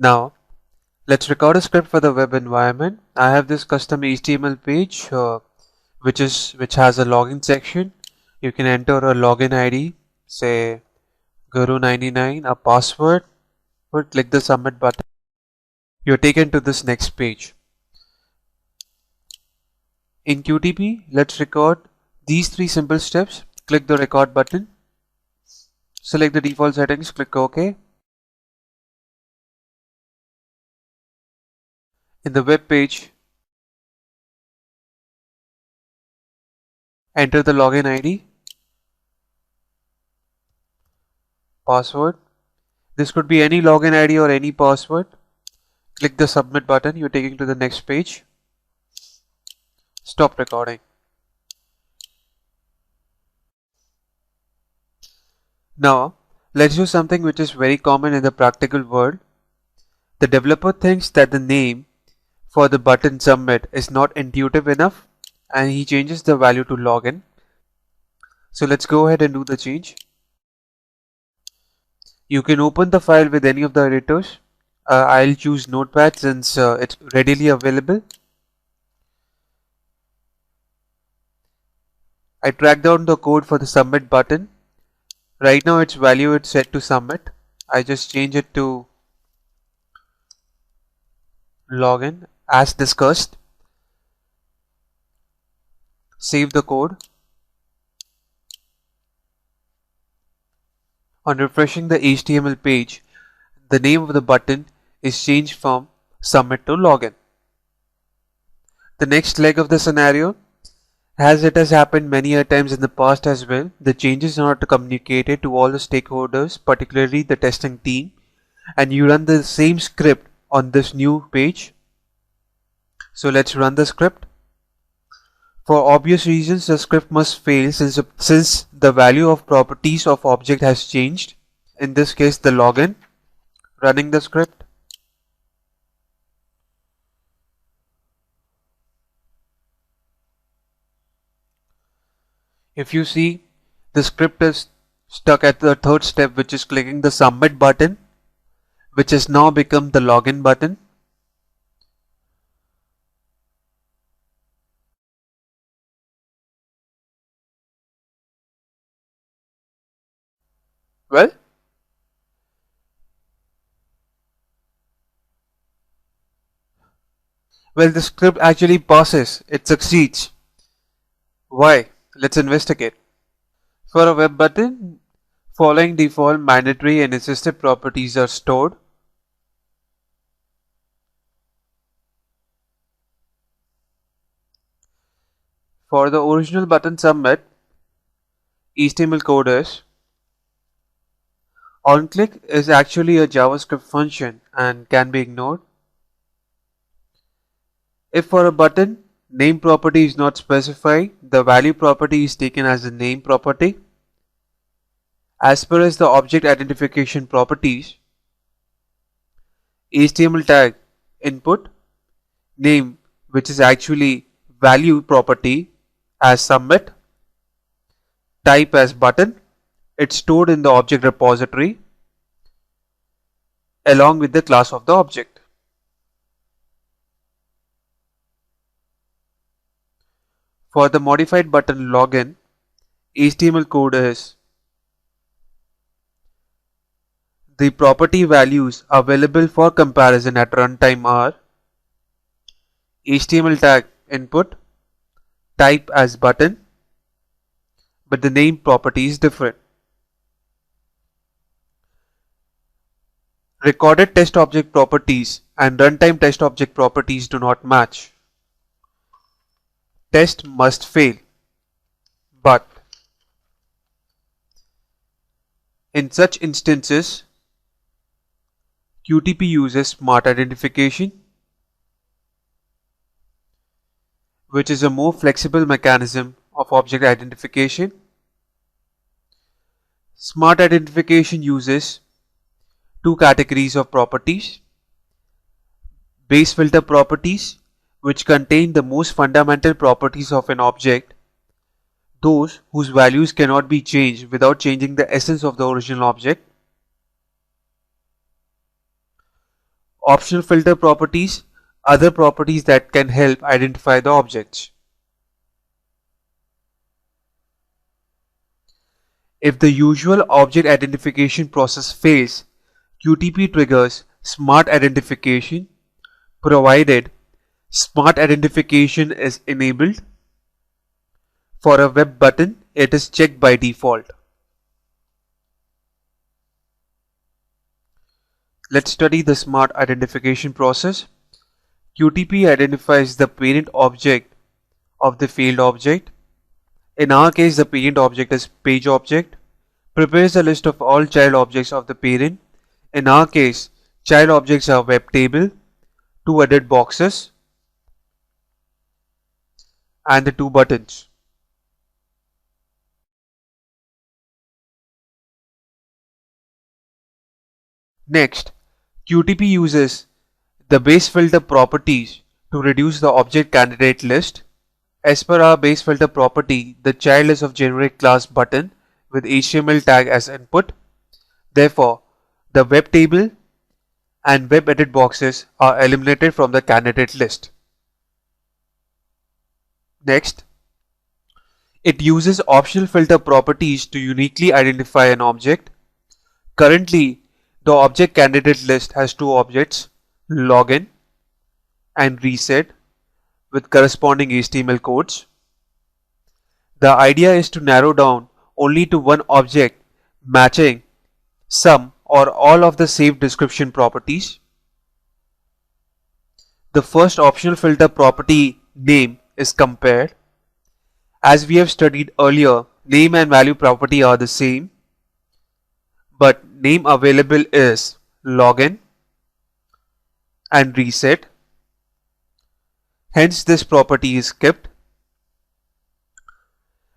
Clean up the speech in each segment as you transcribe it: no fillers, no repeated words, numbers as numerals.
Now, let's record a script for the web environment. I have this custom HTML page which has a login section. You can enter a login ID, say Guru99, a password, or click the submit button. You're taken to this next page. In QTP, let's record these three simple steps. Click the record button. Select the default settings, click OK. In the web page, enter the login ID, password. This could be any login ID or any password. Click the submit button. You're taken to the next page. Stop recording. Now, let's do something which is very common in the practical world. The developer thinks that the name for the button submit is not intuitive enough and he changes the value to login. So let's go ahead and do the change. You can open the file with any of the editors. I'll choose Notepad since it's readily available. I track down the code for the submit button. Right now its value is set to submit. I just change it to login as discussed. Save the code. On refreshing the HTML page, the name of the button is changed from submit to login. The next leg of the scenario, as it has happened many a times in the past as well, the changes are not communicated to all the stakeholders, particularly the testing team, and you run the same script on this new page. So let's run the script. For obvious reasons, the script must fail since the value of properties of object has changed. In this case, the login. Running the script. If you see, the script is stuck at the third step, which is clicking the submit button, which has now become the login button. Well, the script actually passes. It succeeds. Why? Let's investigate. For a web button, following default, mandatory and assisted properties are stored. For the original button submit, HTML code is onClick is actually a JavaScript function and can be ignored. If for a button, name property is not specified, the value property is taken as the name property. As per as the object identification properties, HTML tag input, name which is actually value property as submit, type as button, it's stored in the object repository along with the class of the object. For the modified button login, HTML code is the property values available for comparison at runtime are HTML tag input, type as button, but the name property is different. Recorded test object properties and runtime test object properties do not match. Test must fail, but in such instances, QTP uses smart identification, which is a more flexible mechanism of object identification. Smart identification uses two categories of properties: base filter properties, which contain the most fundamental properties of an object, those whose values cannot be changed without changing the essence of the original object. optional filter properties, other properties that can help identify the objects. If the usual object identification process fails, QTP triggers Smart Identification, provided Smart Identification is enabled. For a web button, it is checked by default. Let's study the Smart Identification process. QTP identifies the parent object of the failed object. In our case, the parent object is page object. Prepares a list of all child objects of the parent. In our case, child objects are web table, 2 edit boxes, and the 2 buttons. Next, QTP uses the base filter properties to reduce the object candidate list. As per our base filter property, the child is of generic class button with HTML tag as input. Therefore, the web table and web edit boxes are eliminated from the candidate list. Next, it uses optional filter properties to uniquely identify an object. Currently, the object candidate list has 2 objects, login and reset, with corresponding HTML codes. The idea is to narrow down only to one object matching some or all of the saved description properties. The first optional filter property, name, is compared. As we have studied earlier, name and value property are the same, but name available is login and reset. Hence this property is skipped.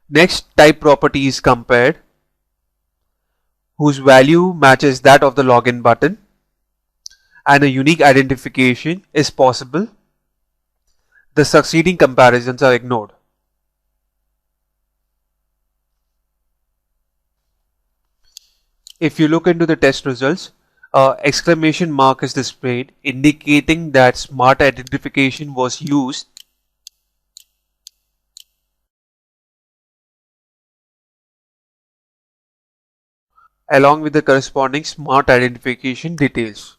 Next type property is compared, whose value matches that of the login button, and a unique identification is possible. The succeeding comparisons are ignored. If you look into the test results, exclamation mark is displayed, indicating that smart identification was used along with the corresponding smart identification details.